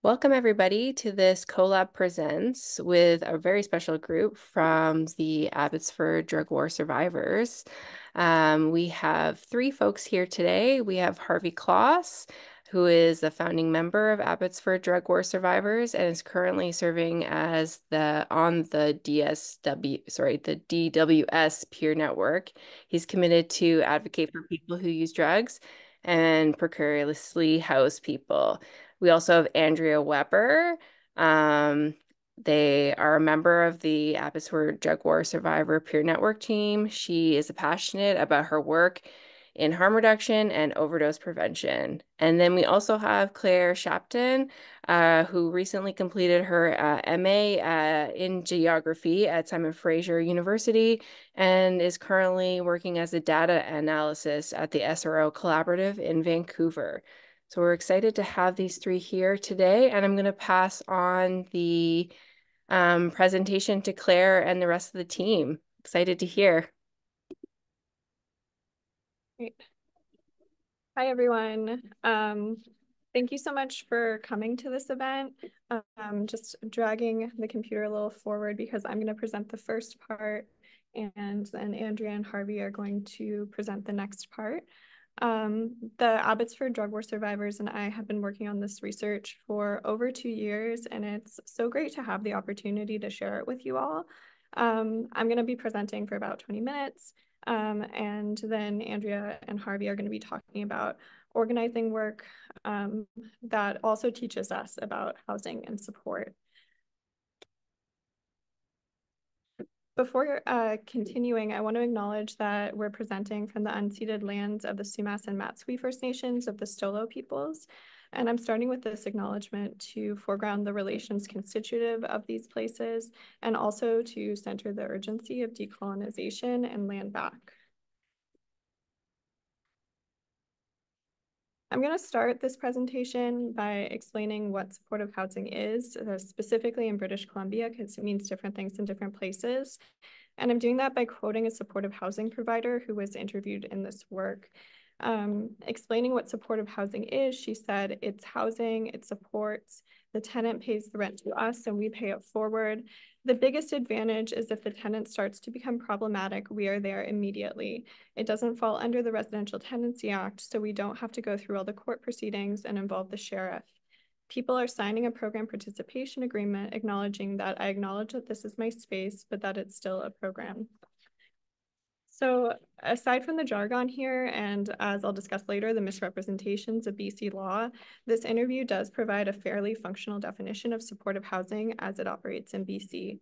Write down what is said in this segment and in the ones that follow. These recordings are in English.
Welcome, everybody, to this collab presents with a very special group from the Abbotsford Drug War Survivors. We have three folks here today. We have Harvey Klaus, who is the founding member of Abbotsford Drug War Survivors and is currently serving as the DWS peer network. He's committed to advocate for people who use drugs and precariously house people. We also have Andrea Webber. Um, they are a member of the Abbotsford Drug War Survivor Peer Network team. She is passionate about her work in harm reduction and overdose prevention. And then we also have Claire Shapton, who recently completed her MA in geography at Simon Fraser University and is currently working as a data analysis at the SRO Collaborative in Vancouver. So we're excited to have these three here today, and I'm going to pass on the presentation to Claire and the rest of the team. Excited to hear. Great. Hi, everyone. Thank you so much for coming to this event. Just dragging the computer a little forward because I'm going to present the first part, and then Andrea and Harvey are going to present the next part. The Abbotsford Drug War Survivors and I have been working on this research for over 2 years, and it's so great to have the opportunity to share it with you all. I'm going to be presenting for about 20 minutes, and then Andrea and Harvey are going to be talking about organizing work that also teaches us about housing and support. Before continuing, I want to acknowledge that we're presenting from the unceded lands of the Sumas and Matsui First Nations of the Stolo peoples. And I'm starting with this acknowledgement to foreground the relations constitutive of these places and also to center the urgency of decolonization and land back. I'm going to start this presentation by explaining what supportive housing is, specifically in British Columbia, because it means different things in different places. And I'm doing that by quoting a supportive housing provider who was interviewed in this work. Explaining what supportive housing is, she said, it's housing, it supports, the tenant pays the rent to us and we pay it forward. The biggest advantage is if the tenant starts to become problematic, we are there immediately. It doesn't fall under the Residential Tenancy Act, so we don't have to go through all the court proceedings and involve the sheriff. People are signing a program participation agreement acknowledging that I acknowledge that this is my space, but that it's still a program. So aside from the jargon here, and as I'll discuss later, the misrepresentations of BC law, this interview does provide a fairly functional definition of supportive housing as it operates in BC.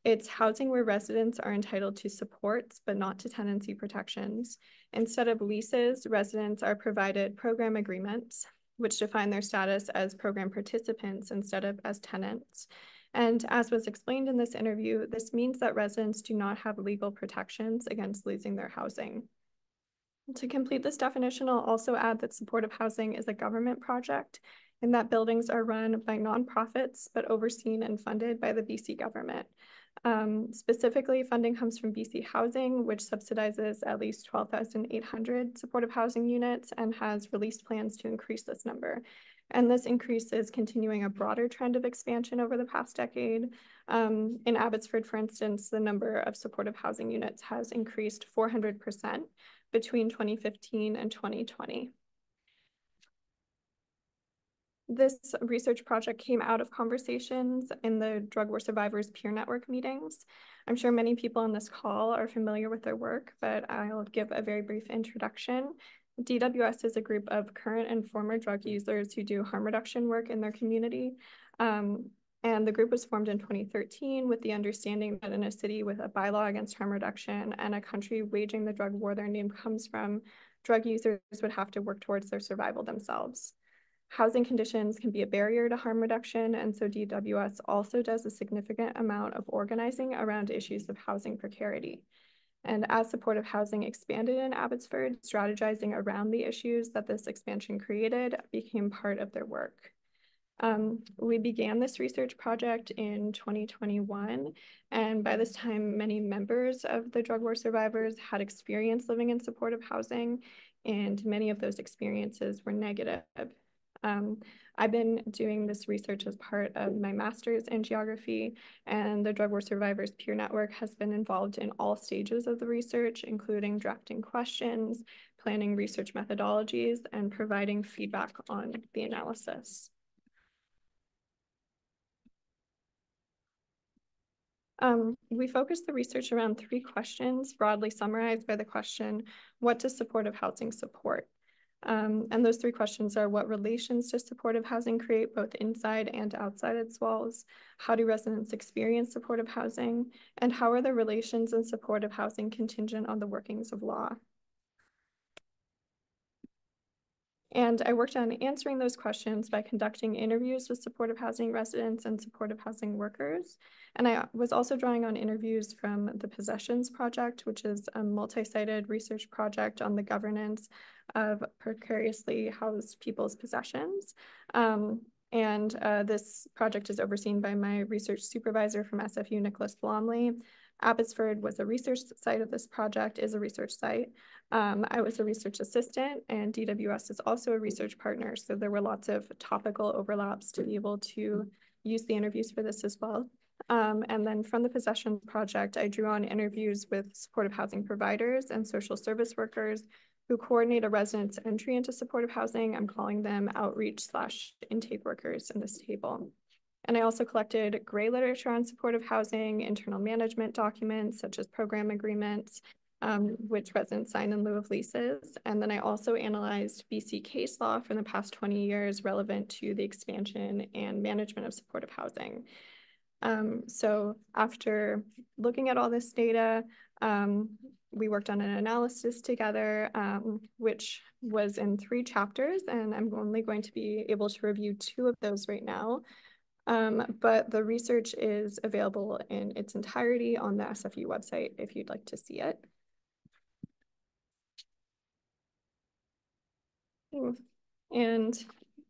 It's housing where residents are entitled to supports, but not to tenancy protections. Instead of leases, residents are provided program agreements, which define their status as program participants instead of as tenants. And as was explained in this interview, this means that residents do not have legal protections against losing their housing. To complete this definition, I'll also add that supportive housing is a government project and that buildings are run by nonprofits, but overseen and funded by the BC government. Specifically, funding comes from BC Housing, which subsidizes at least 12,800 supportive housing units and has released plans to increase this number. And this increase is continuing a broader trend of expansion over the past decade. In Abbotsford, for instance, the number of supportive housing units has increased 400% between 2015 and 2020. This research project came out of conversations in the Drug War Survivors peer network meetings. I'm sure many people on this call are familiar with their work, but I'll give a very brief introduction. DWS is a group of current and former drug users who do harm reduction work in their community. And the group was formed in 2013 with the understanding that in a city with a bylaw against harm reduction and a country waging the drug war their name comes from, drug users would have to work towards their survival themselves. Housing conditions can be a barrier to harm reduction, and so DWS also does a significant amount of organizing around issues of housing precarity. And as supportive housing expanded in Abbotsford, strategizing around the issues that this expansion created became part of their work. We began this research project in 2021, and by this time, many members of the drug war survivors had experience living in supportive housing, and many of those experiences were negative. I've been doing this research as part of my master's in geography, and the Drug War Survivors peer network has been involved in all stages of the research, including drafting questions, planning research methodologies, and providing feedback on the analysis. We focused the research around 3 questions, broadly summarized by the question, what does supportive housing support? And those 3 questions are, what relations does supportive housing create both inside and outside its walls? How do residents experience supportive housing? And how are the relations in supportive housing contingent on the workings of law? And I worked on answering those questions by conducting interviews with supportive housing residents and supportive housing workers. And I was also drawing on interviews from the Possessions Project, which is a multi-sided research project on the governance of precariously housed people's possessions. This project is overseen by my research supervisor from SFU, Nicholas Blomley. Abbotsford was a research site of this project, is a research site. I was a research assistant, and DWS is also a research partner. So there were lots of topical overlaps to be able to use the interviews for this as well. And then from the Possession Project, I drew on interviews with supportive housing providers and social service workers who coordinate a resident's entry into supportive housing. I'm calling them outreach/intake workers in this table. And I also collected gray literature on supportive housing, internal management documents such as program agreements, which residents sign in lieu of leases. And then I also analyzed BC case law from the past 20 years relevant to the expansion and management of supportive housing. So after looking at all this data, we worked on an analysis together, which was in 3 chapters, and I'm only going to be able to review 2 of those right now. But the research is available in its entirety on the SFU website if you'd like to see it. And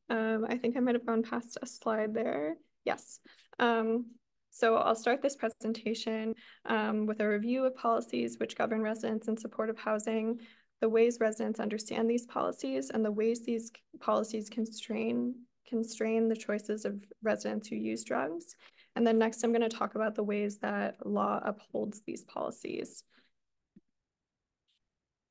I think I might have gone past a slide there. Yes. So I'll start this presentation with a review of policies which govern residents in supportive housing, the ways residents understand these policies, and the ways these policies constrain the choices of residents who use drugs. And then next, I'm going to talk about the ways that law upholds these policies.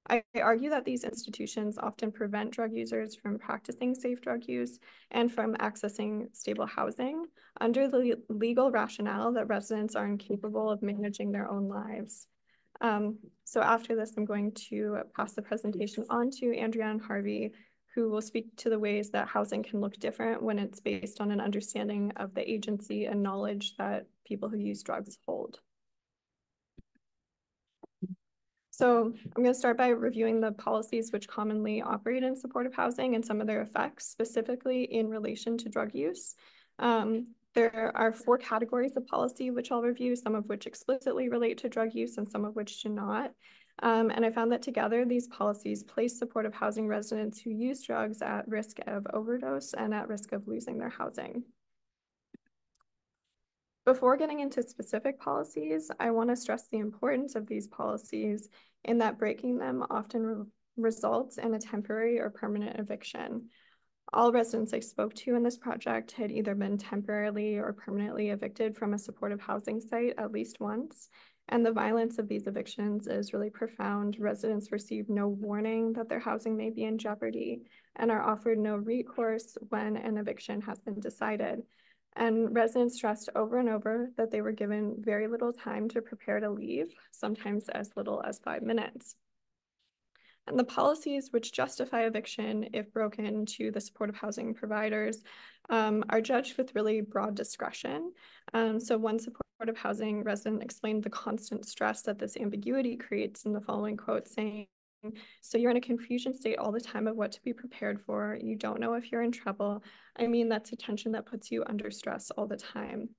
I argue that these institutions often prevent drug users from practicing safe drug use and from accessing stable housing under the legal rationale that residents are incapable of managing their own lives. So after this, I'm going to pass the presentation on to Andrea and Harvey, who will speak to the ways that housing can look different when it's based on an understanding of the agency and knowledge that people who use drugs hold. So I'm going to start by reviewing the policies which commonly operate in supportive housing and some of their effects, specifically in relation to drug use. There are 4 categories of policy which I'll review, some of which explicitly relate to drug use and some of which do not. And I found that together, these policies place supportive housing residents who use drugs at risk of overdose and at risk of losing their housing. Before getting into specific policies, I want to stress the importance of these policies in that breaking them often results in a temporary or permanent eviction. All residents I spoke to in this project had either been temporarily or permanently evicted from a supportive housing site at least once, and the violence of these evictions is really profound. Residents receive no warning that their housing may be in jeopardy and are offered no recourse when an eviction has been decided. And residents stressed over and over that they were given very little time to prepare to leave, sometimes as little as 5 minutes. And the policies which justify eviction, if broken to the supportive housing providers, are judged with really broad discretion. So one supportive housing resident explained the constant stress that this ambiguity creates in the following quote, saying, "So you're in a confusion state all the time of what to be prepared for. You don't know if you're in trouble. I mean, that's a tension that puts you under stress all the time."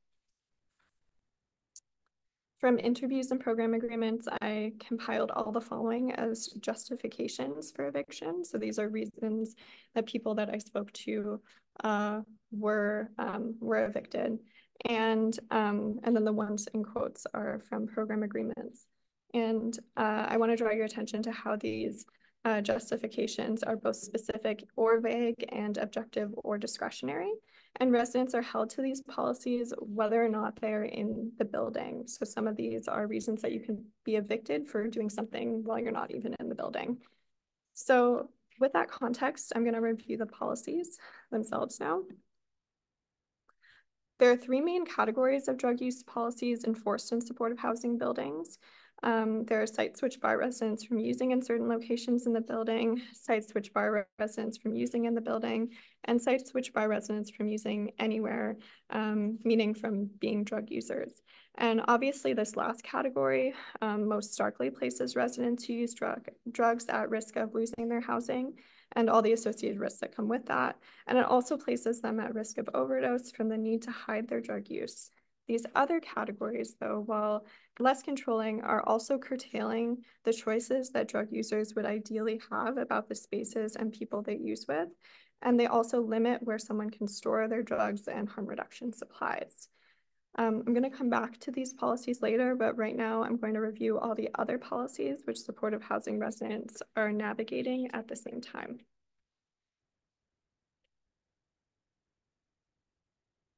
From interviews and program agreements, I compiled all the following as justifications for eviction. So these are reasons that people that I spoke to were evicted. And then the ones in quotes are from program agreements. And I want to draw your attention to how these justifications are both specific or vague and objective or discretionary. And residents are held to these policies whether or not they're in the building. So some of these are reasons that you can be evicted for doing something while you're not even in the building. So with that context, I'm going to review the policies themselves now. There are three main categories of drug use policies enforced in supportive housing buildings. There are sites which bar residents from using in certain locations in the building, sites which bar residents from using in the building, and sites which bar residents from using anywhere, meaning from being drug users. And obviously this last category most starkly places residents who use drugs at risk of losing their housing and all the associated risks that come with that. And it also places them at risk of overdose from the need to hide their drug use. These other categories, though, while less controlling, are also curtailing the choices that drug users would ideally have about the spaces and people they use with. And they also limit where someone can store their drugs and harm reduction supplies. I'm going to come back to these policies later, but right now I'm going to review all the other policies which supportive housing residents are navigating at the same time.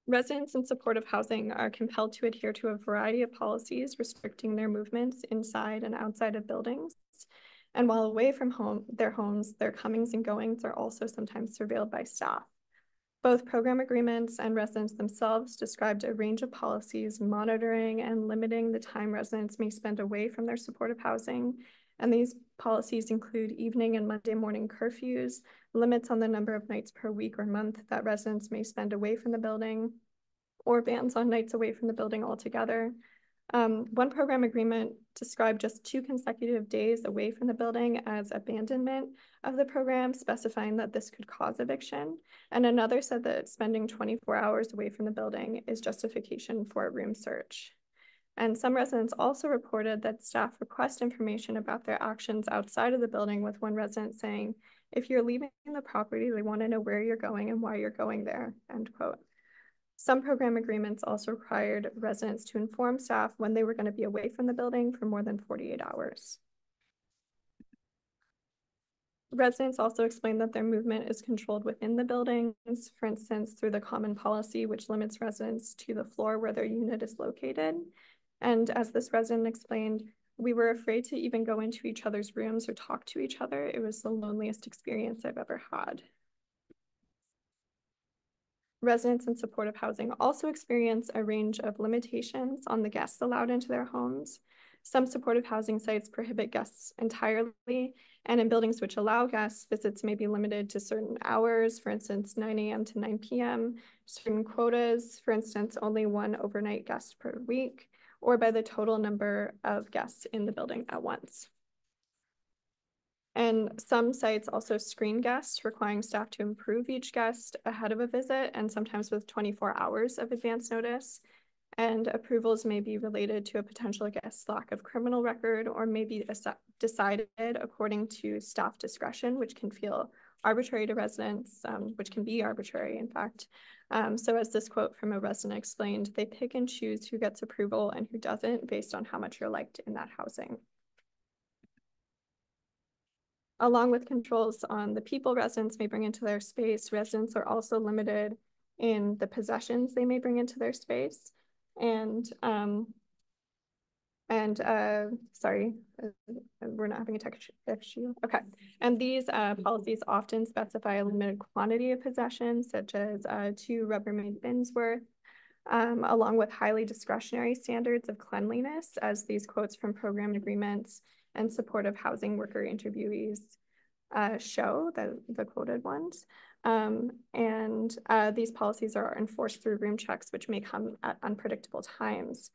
Residents in supportive housing are compelled to adhere to a variety of policies restricting their movements inside and outside of buildings. And while away from their homes, their comings and goings are also sometimes surveilled by staff. Both program agreements and residents themselves described a range of policies monitoring and limiting the time residents may spend away from their supportive housing. And these policies include evening and Monday morning curfews, limits on the number of nights per week or month that residents may spend away from the building, or bans on nights away from the building altogether. One program agreement described just 2 consecutive days away from the building as abandonment of the program, specifying that this could cause eviction. And another said that spending 24 hours away from the building is justification for a room search. And some residents also reported that staff request information about their actions outside of the building, with one resident saying, if you're leaving the property, they want to know where you're going and why you're going there, end quote. Some program agreements also required residents to inform staff when they were going to be away from the building for more than 48 hours. Residents also explained that their movement is controlled within the buildings, for instance, through the common policy, which limits residents to the floor where their unit is located. And as this resident explained, we were afraid to even go into each other's rooms or talk to each other. It was the loneliest experience I've ever had. Residents in supportive housing also experience a range of limitations on the guests allowed into their homes. Some supportive housing sites prohibit guests entirely, and in buildings which allow guests, visits may be limited to certain hours, for instance, 9 a.m. to 9 p.m., certain quotas, for instance, only 1 overnight guest per week, or by the total number of guests in the building at once. And some sites also screen guests, requiring staff to improve each guest ahead of a visit, and sometimes with 24 hours of advance notice. And approvals may be related to a potential guest's lack of criminal record, or may be decided according to staff discretion, which can feel arbitrary to residents, which can be arbitrary, in fact. So as this quote from a resident explained, they pick and choose who gets approval and who doesn't based on how much you're liked in that housing. Along with controls on the people residents may bring into their space, residents are also limited in the possessions they may bring into their space. And sorry, we're not having a tech issue. Okay. And these policies often specify a limited quantity of possessions, such as 2 Rubbermaid bins worth, along with highly discretionary standards of cleanliness, as these quotes from program agreements and supportive housing worker interviewees show, the quoted ones. These policies are enforced through room checks, which may come at unpredictable times.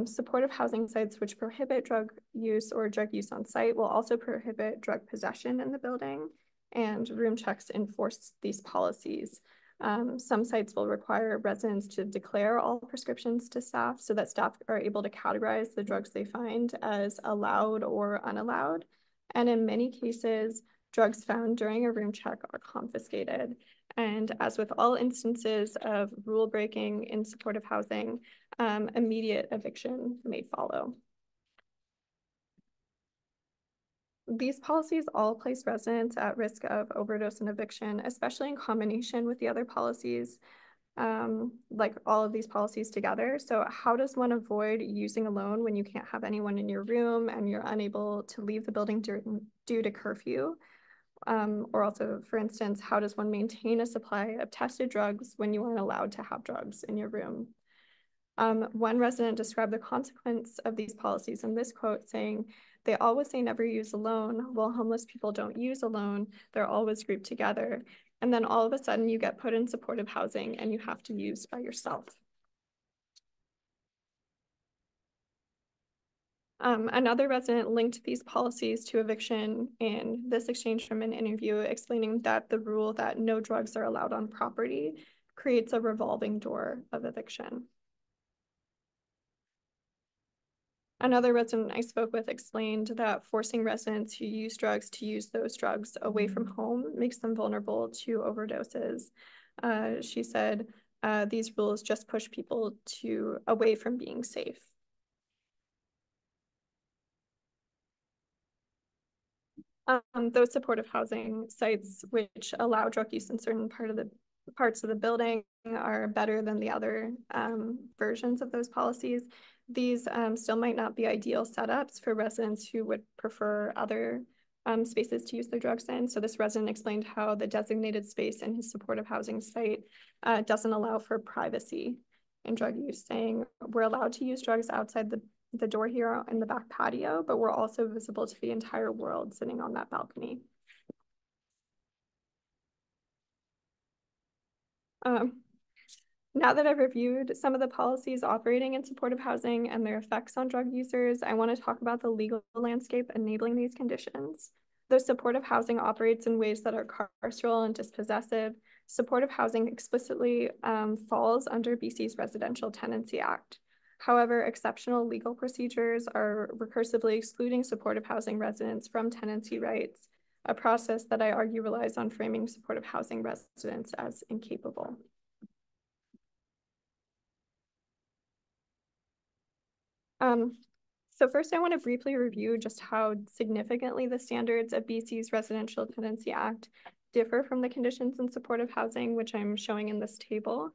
Supportive housing sites which prohibit drug use or drug use on site will also prohibit drug possession in the building, and room checks enforce these policies. Some sites will require residents to declare all prescriptions to staff so that staff are able to categorize the drugs they find as allowed or unallowed. And in many cases, drugs found during a room check are confiscated. And as with all instances of rule breaking in supportive housing, immediate eviction may follow. These policies all place residents at risk of overdose and eviction, especially in combination with the other policies, like all of these policies together. So how does one avoid using alone when you can't have anyone in your room and you're unable to leave the building due to curfew? Or also, for instance, how does one maintain a supply of tested drugs when you aren't allowed to have drugs in your room? One resident described the consequence of these policies in this quote, saying, "They always say never use alone. Well, homeless people don't use alone. They're always grouped together. And then all of a sudden you get put in supportive housing and you have to use by yourself." Another resident linked these policies to eviction in this exchange from an interview, explaining that the rule that no drugs are allowed on property creates a revolving door of eviction. Another resident I spoke with explained that forcing residents who use drugs to use those drugs away from home makes them vulnerable to overdoses. She said, these rules just push people away from being safe. Those supportive housing sites which allow drug use in certain parts of the building are better than the other versions of those policies. These still might not be ideal setups for residents who would prefer other spaces to use their drugs in. So this resident explained how the designated space in his supportive housing site doesn't allow for privacy in drug use, saying we're allowed to use drugs outside the door here in the back patio, but we're also visible to the entire world sitting on that balcony. Now that I've reviewed some of the policies operating in supportive housing and their effects on drug users, I want to talk about the legal landscape enabling these conditions. Though supportive housing operates in ways that are carceral and dispossessive, supportive housing explicitly falls under BC's Residential Tenancy Act. However, exceptional legal procedures are recursively excluding supportive housing residents from tenancy rights, a process that I argue relies on framing supportive housing residents as incapable. So first, I want to briefly review just how significantly the standards of BC's Residential Tenancy Act differ from the conditions in supportive housing, which I'm showing in this table.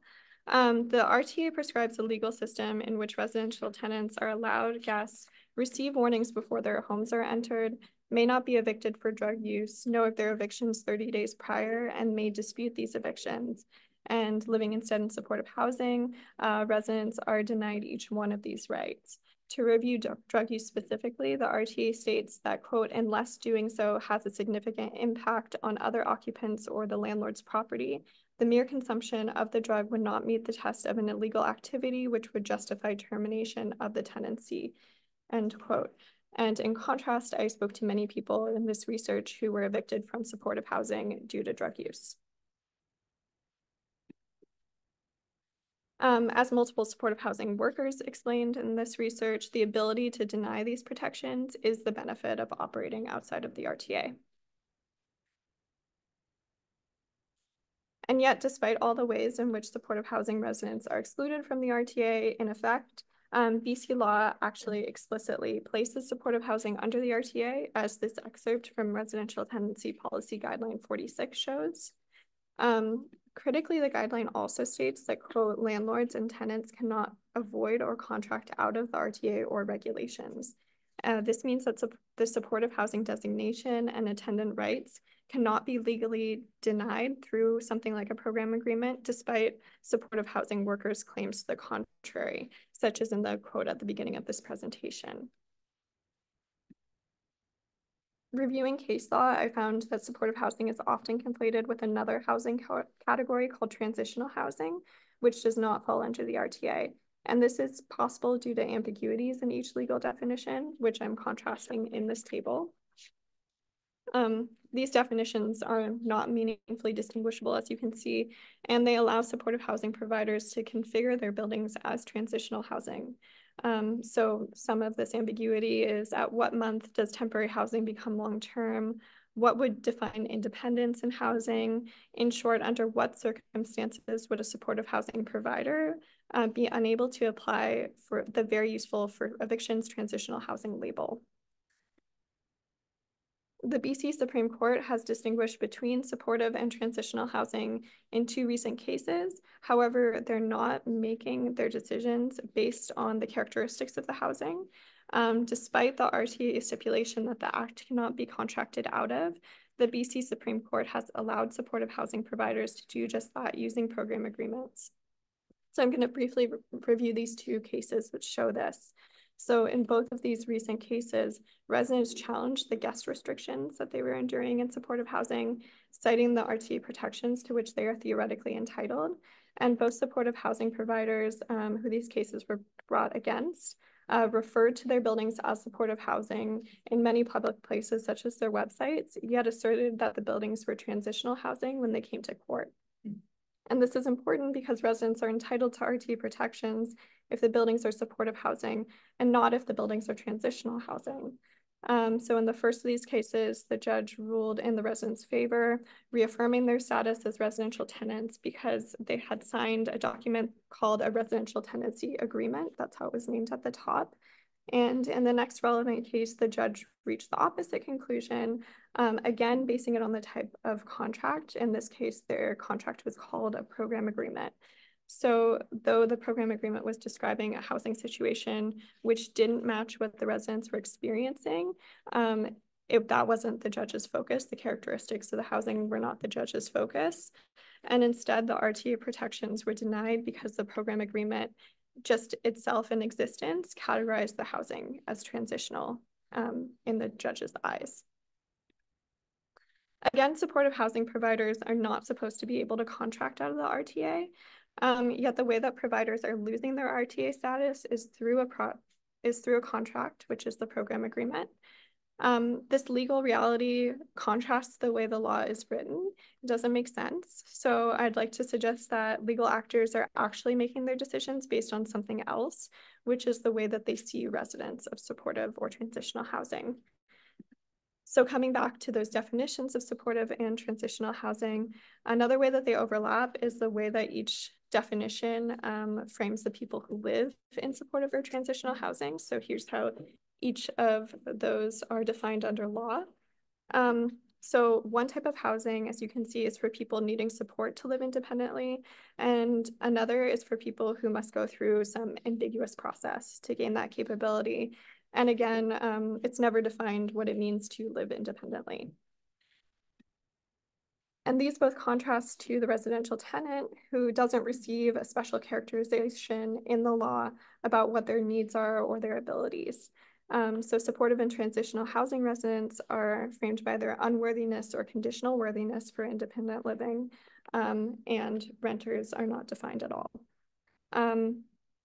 The RTA prescribes a legal system in which residential tenants are allowed guests receive warnings before their homes are entered, may not be evicted for drug use, know of their evictions 30 days prior, and may dispute these evictions. And living instead in supportive housing, residents are denied each one of these rights. To review drug use specifically, the RTA states that, quote, unless doing so has a significant impact on other occupants or the landlord's property, the mere consumption of the drug would not meet the test of an illegal activity which would justify termination of the tenancy, end quote. And in contrast, I spoke to many people in this research who were evicted from supportive housing due to drug use. As multiple supportive housing workers explained in this research, the ability to deny these protections is the benefit of operating outside of the RTA. And yet, despite all the ways in which supportive housing residents are excluded from the RTA, in effect, BC law actually explicitly places supportive housing under the RTA, as this excerpt from Residential Tenancy Policy Guideline 46 shows. Critically, the guideline also states that, quote, landlords and tenants cannot avoid or contract out of the RTA or regulations. This means that the supportive housing designation and attendant rights cannot be legally denied through something like a program agreement, despite supportive housing workers' claims to the contrary, such as in the quote at the beginning of this presentation. Reviewing case law, I found that supportive housing is often conflated with another housing category called transitional housing, which does not fall under the RTA. And this is possible due to ambiguities in each legal definition, which I'm contrasting in this table. These definitions are not meaningfully distinguishable, as you can see, and they allow supportive housing providers to configure their buildings as transitional housing. So some of this ambiguity is, at what month does temporary housing become long-term? What would define independence in housing? In short, under what circumstances would a supportive housing provider be unable to apply for the very useful for evictions transitional housing label? The BC Supreme Court has distinguished between supportive and transitional housing in 2 recent cases. However, they're not making their decisions based on the characteristics of the housing. Despite the RTA stipulation that the act cannot be contracted out of, the BC Supreme Court has allowed supportive housing providers to do just that using program agreements. So I'm going to briefly review these 2 cases which show this. So in both of these recent cases, residents challenged the guest restrictions that they were enduring in supportive housing, citing the RTA protections to which they are theoretically entitled. And both supportive housing providers who these cases were brought against referred to their buildings as supportive housing in many public places, such as their websites, yet asserted that the buildings were transitional housing when they came to court. And this is important because residents are entitled to RTA protections if the buildings are supportive housing and not if the buildings are transitional housing. So in the first of these cases, the judge ruled in the residents' favor, reaffirming their status as residential tenants because they had signed a document called a residential tenancy agreement. That's how it was named at the top. And in the next relevant case, the judge reached the opposite conclusion, again, basing it on the type of contract. In this case, their contract was called a program agreement. So though the program agreement was describing a housing situation which didn't match what the residents were experiencing, that wasn't the judge's focus. The characteristics of the housing were not the judge's focus. And instead, the RTA protections were denied because the program agreement just itself in existence categorized the housing as transitional in the judge's eyes. Again, supportive housing providers are not supposed to be able to contract out of the RTA, yet the way that providers are losing their RTA status is through a contract, which is the program agreement. This legal reality contrasts the way the law is written. It doesn't make sense. So I'd like to suggest that legal actors are actually making their decisions based on something else, which is the way that they see residents of supportive or transitional housing. So coming back to those definitions of supportive and transitional housing, another way that they overlap is the way that each definition frames the people who live in supportive or transitional housing. So here's how each of those are defined under law. So one type of housing, as you can see, is for people needing support to live independently, and another is for people who must go through some ambiguous process to gain that capability. And again, it's never defined what it means to live independently. And these both contrast to the residential tenant who doesn't receive a special characterization in the law about what their needs are or their abilities. So supportive and transitional housing residents are framed by their unworthiness or conditional worthiness for independent living, and renters are not defined at all.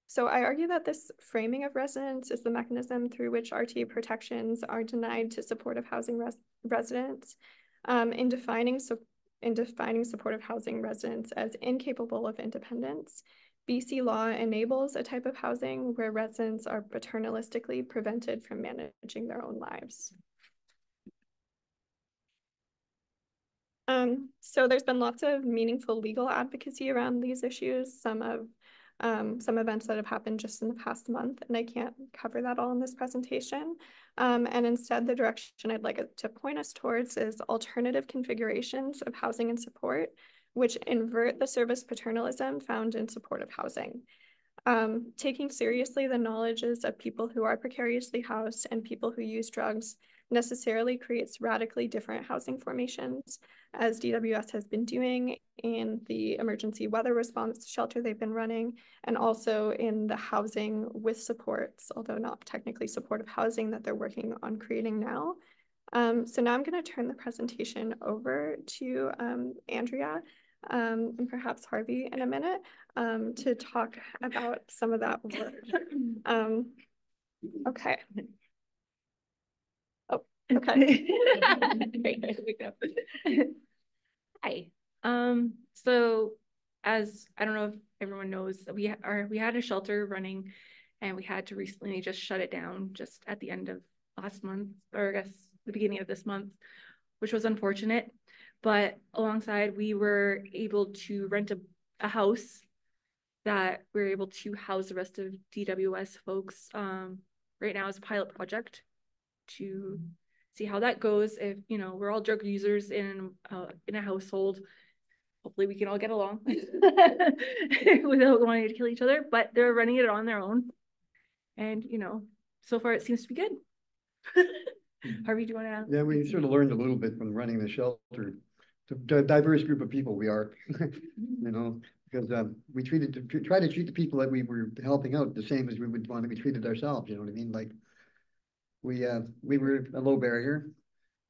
So I argue that this framing of residents is the mechanism through which RTA protections are denied to supportive housing residents. In defining supportive housing residents as incapable of independence, BC law enables a type of housing where residents are paternalistically prevented from managing their own lives. So there's been lots of meaningful legal advocacy around these issues, some events that have happened just in the past month, and I can't cover that all in this presentation. And instead, the direction I'd like to point us towards is alternative configurations of housing and support, which invert the service paternalism found in supportive housing. Taking seriously the knowledges of people who are precariously housed and people who use drugs necessarily creates radically different housing formations, as DWS has been doing in the emergency weather response shelter they've been running, and also in the housing with supports, although not technically supportive housing that they're working on creating now. So now I'm going to turn the presentation over to Andrea and perhaps Harvey in a minute to talk about some of that work. Okay. Oh, okay. Great. Hi. So as I don't know if everyone knows, we had a shelter running, and we had to recently just shut it down just at the end of last month, or I guess the beginning of this month, which was unfortunate. But alongside, we were able to rent a house that we're able to house the rest of DWS folks right now as a pilot project to see how that goes. If, you know, we're all drug users in a household, hopefully we can all get along without wanting to kill each other, but they're running it on their own. And, you know, so far it seems to be good. Harvey, do you want to add? Yeah, we sort of learned a little bit from running the shelter. It's a diverse group of people we are, you know, because we try to treat the people that we were helping out the same as we would want to be treated ourselves. You know what I mean? Like we were a low barrier.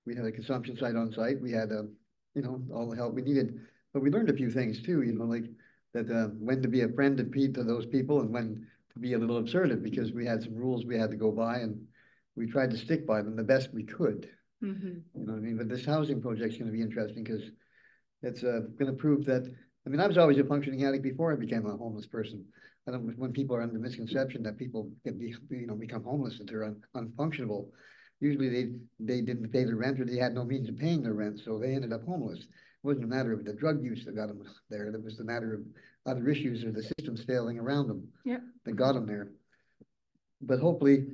We had a consumption site on site. We had you know, all the help we needed, but we learned a few things too. You know, like that when to be a friend to those people and when to be a little assertive, because we had some rules we had to go by and we tried to stick by them the best we could. You know what I mean? But this housing project's going to be interesting because it's going to prove that. I mean, I was always a functioning addict before I became a homeless person. I don't. When people are under the misconception that people can be, you know, become homeless if they're unfunctionable, usually they didn't pay their rent or they had no means of paying their rent, so they ended up homeless. It wasn't a matter of the drug use that got them there. It was the matter of other issues or the systems failing around them that got them there. But hopefully,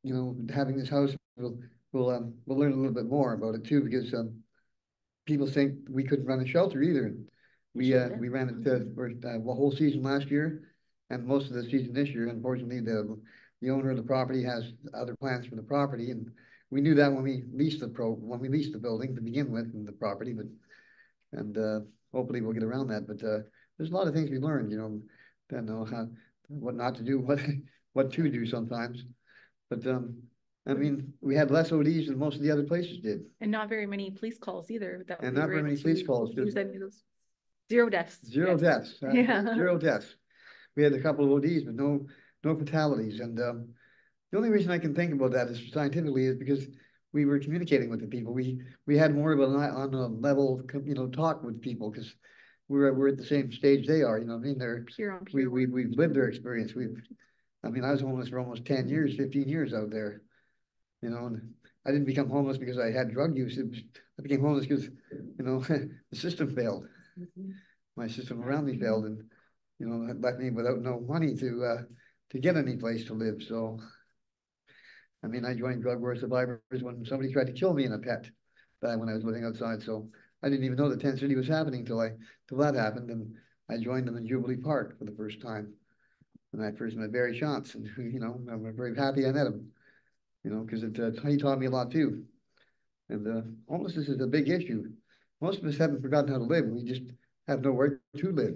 you know, having this house, we'll learn a little bit more about it too, because people think we couldn't run a shelter either. We ran it for the whole season last year and most of the season this year. Unfortunately, the owner of the property has other plans for the property, and we knew that when we leased the building to begin with and the property, but hopefully we'll get around that. But there's a lot of things we learned, you know, don't know what not to do, what to do sometimes. But I mean, we had less ODs than most of the other places did. And not very many police calls either. And not very many police calls. Zero deaths. Zero deaths. Yeah. Zero deaths. We had a couple of ODs, but no fatalities. And the only reason I can think about that is scientifically is because we were communicating with the people. We had more of on a level, you know, talk with people because we're at the same stage they are. You know what I mean? They're Pure on pure. We've lived their experience. I mean, I was homeless for almost 10 years, 15 years out there. You know, and I didn't become homeless because I had drug use. I became homeless because, you know, the system failed. My system around me failed, and you know, it left me without no money to get any place to live. So, I mean, I joined Drug War Survivors when somebody tried to kill me in a pet when I was living outside. So I didn't even know the tent city was happening till that happened, and I joined them in Jubilee Park for the first time. And I first met Barry Shantz, and you know, I'm very happy I met him. You know, because he taught me a lot too. And homelessness is a big issue. Most of us haven't forgotten how to live. We just have nowhere to live.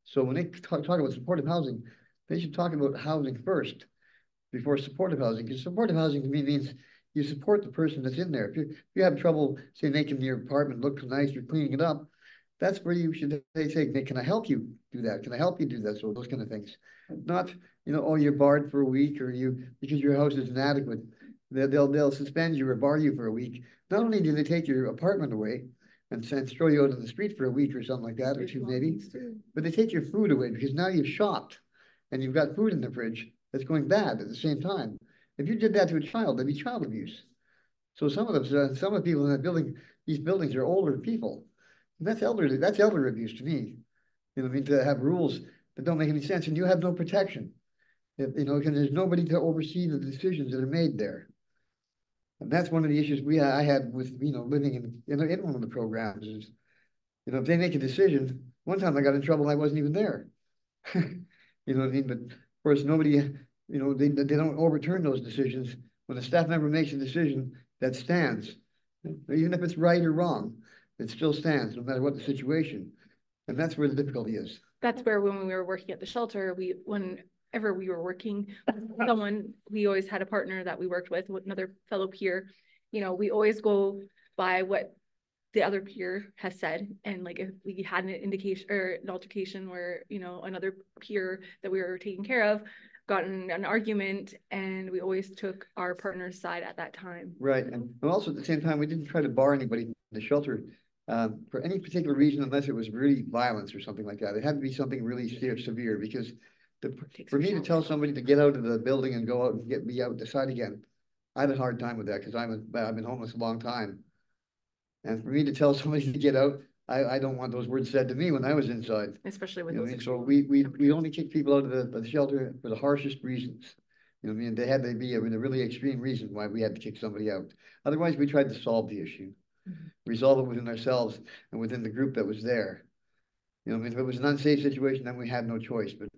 So when they talk about supportive housing, they should talk about housing first before supportive housing. Because supportive housing to me means you support the person that's in there. If you have trouble, say, making your apartment look nice, you're cleaning it up, that's where you should say, can I help you do that? Can I help you do that? So those kind of things. Not, you know, oh, you're barred for a week or because your house is inadequate. They'll suspend you or bar you for a week. Not only do they take your apartment away and throw you out on the street for a week or something like that, or two maybe, but they take your food away because now you've shopped and you've got food in the fridge that's going bad at the same time. If you did that to a child, that'd be child abuse. So some of the people in that building, these buildings are older people. And that's elder abuse to me. You know what I mean? To have rules that don't make any sense and you have no protection. You know, because there's nobody to oversee the decisions that are made there. And that's one of the issues I had with, you know, living in one of the programs is, you know, if they make a decision, one time I got in trouble and I wasn't even there. You know what I mean? But of course, nobody, you know, they don't overturn those decisions. When a staff member makes a decision that stands, even if it's right or wrong, it still stands no matter what the situation. And that's where the difficulty is. That's where when we were working at the shelter, whenever we were working with someone, we always had a partner that we worked with another fellow peer. You know, we always go by what the other peer has said. And like if we had an indication or an altercation where, you know, another peer that we were taking care of got in an argument, and we always took our partner's side at that time. Right. And also at the same time, we didn't try to bar anybody in the shelter for any particular reason, unless it was really violence or something like that. It had to be something really severe because for me to tell somebody to get out of the building and go out and be out the side again, I had a hard time with that because I've been homeless a long time. And for me to tell somebody to get out, I don't want those words said to me when I was inside. Especially with those. So we only kick people out of the shelter for the harshest reasons. You know what I mean? They had to be a really extreme reason why we had to kick somebody out. Otherwise, we tried to solve the issue, resolve it within ourselves and within the group that was there. You know, I mean, if it was an unsafe situation, then we had no choice. But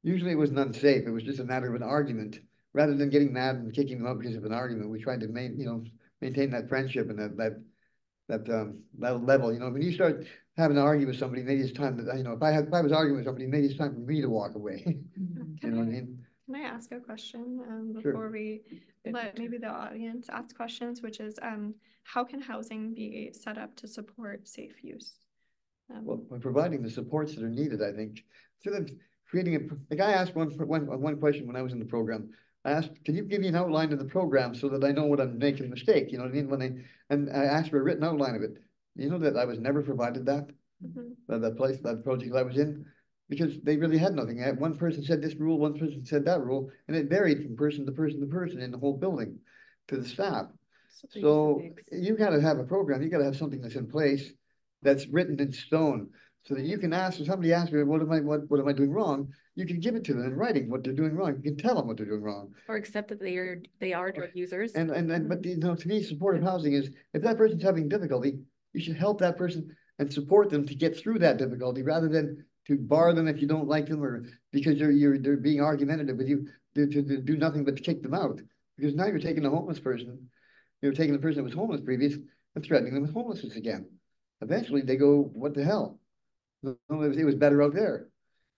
usually it wasn't unsafe. It was just a matter of an argument. Rather than getting mad and kicking them out because of an argument, we tried to maintain that friendship and that level. You know, when you start having to argue with somebody, maybe it's time that, if I was arguing with somebody, maybe it's time for me to walk away. You know what I mean? Can I ask a question Sure. before we let maybe the audience ask questions, which is how can housing be set up to support safe use? Well, by providing the supports that are needed, I think, instead of creating like I asked one question when I was in the program. I asked, can you give me an outline of the program so that I know what I'm making a mistake? You know what I mean? And I asked for a written outline of it. You know that I was never provided that, that project I was in, because they really had nothing. One person said this rule, one person said that rule, and it varied from person to person to person in the whole building to the staff. So you got to have a program. You got to have something that's in place, that's written in stone, so that you can ask. If somebody asks me, what am I doing wrong? You can give it to them in writing what they're doing wrong. You can tell them what they're doing wrong, or accept that they are drug users. But to me, supportive housing is, if that person's having difficulty, you should help that person and support them to get through that difficulty, rather than to bar them if you don't like them, or because they're being argumentative with you, to do nothing but to kick them out. Because now you're taking a homeless person, you're taking the person that was homeless previous and threatening them with homelessness again. Eventually they go, what the hell? No, it was better out there.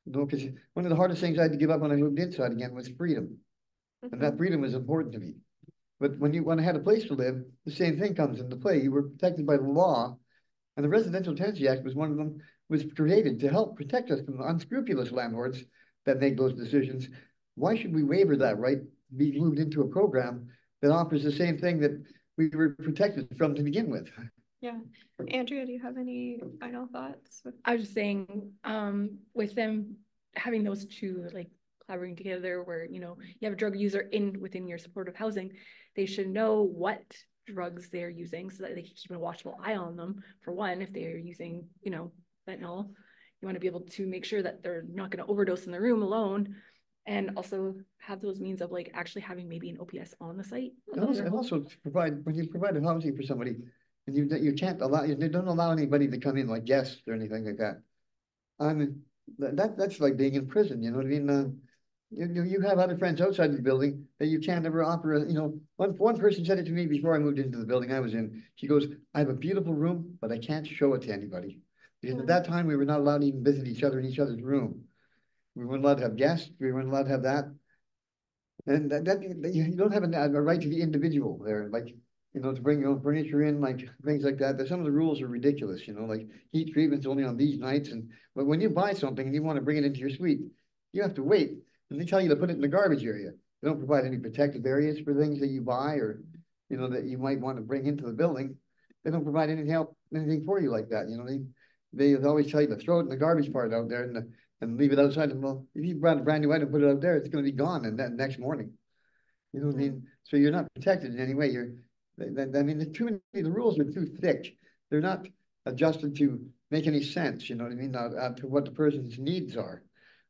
No, because one of the hardest things I had to give up when I moved inside again was freedom. And that freedom was important to me. But when I had a place to live, the same thing comes into play. You were protected by the law, and the Residential Tenancy Act was one of them, was created to help protect us from the unscrupulous landlords that make those decisions. Why should we waiver that right, be moved into a program that offers the same thing that we were protected from to begin with? Yeah. Andrea, do you have any final thoughts? I was just saying, with them having those two like collaborating together, where you have a drug user within your supportive housing, they should know what drugs they're using so that they can keep a watchful eye on them. For one, if they're using, fentanyl, you want to be able to make sure that they're not going to overdose in the room alone, and also have those means of like actually having maybe an OPS on the site. And also to provide, when you provide housing for somebody, and you can't allow, you don't allow anybody to come in like guests or anything like that. I mean, that's like being in prison. You know what I mean? You have other friends outside the building that you can't ever offer. One person said it to me before I moved into the building I was in. She goes, "I have a beautiful room, but I can't show it to anybody." Because at that time we were not allowed to even visit each other in each other's room. We weren't allowed to have guests. We weren't allowed to have that. And you don't have a right to be individual there, like, to bring your own furniture in, like things like that. Some of the rules are ridiculous, like heat treatment's only on these nights. But when you buy something and you want to bring it into your suite, you have to wait. And they tell you to put it in the garbage area. They don't provide any protective areas for things that you buy or, that you might want to bring into the building. They don't provide anything for you like that. They always tell you to throw it in the garbage part out there and leave it outside. And well, if you brought a brand new item, put it out there, it's going to be gone and that next morning. You know what I mean? So you're not protected in any way. The rules are too thick. They're not adjusted to make any sense. You know what I mean? To what the person's needs are.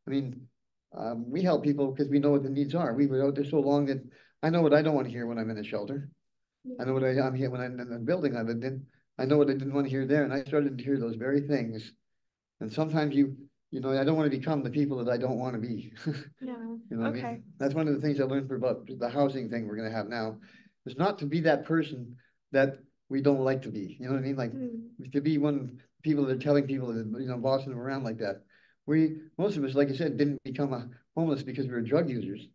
We help people because we know what the needs are. We were out there so long that I know what I don't want to hear when I'm in a shelter. I know what I'm here when I'm in the building I lived in. I know what I didn't want to hear there, and I started to hear those very things. And sometimes I don't want to become the people that I don't want to be. Yeah. Okay. I mean? That's one of the things I learned about the housing thing we're going to have now, is not to be that person that we don't like to be. You know what I mean? Like to be one of the people that are telling people that, bossing them around like that. Most of us, like I said, didn't become homeless because we were drug users.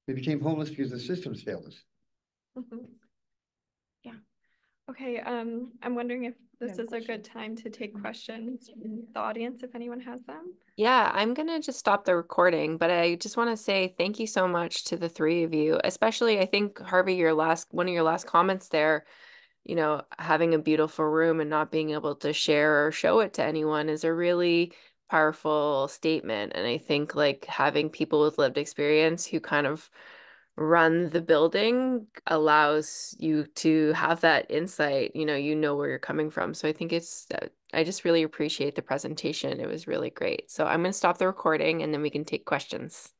We became homeless because the systems failed us. Yeah. Okay. I'm wondering if this is a good time to take questions from the audience, if anyone has them. Yeah, I'm gonna just stop the recording, but I just want to say thank you so much to the three of you, especially I think Harvey, one of your last comments there, having a beautiful room and not being able to share or show it to anyone is a really powerful statement. And I think like having people with lived experience who kind of run the building allows you to have that insight, where you're coming from. So I think I just really appreciate the presentation. It was really great. So I'm going to stop the recording and then we can take questions.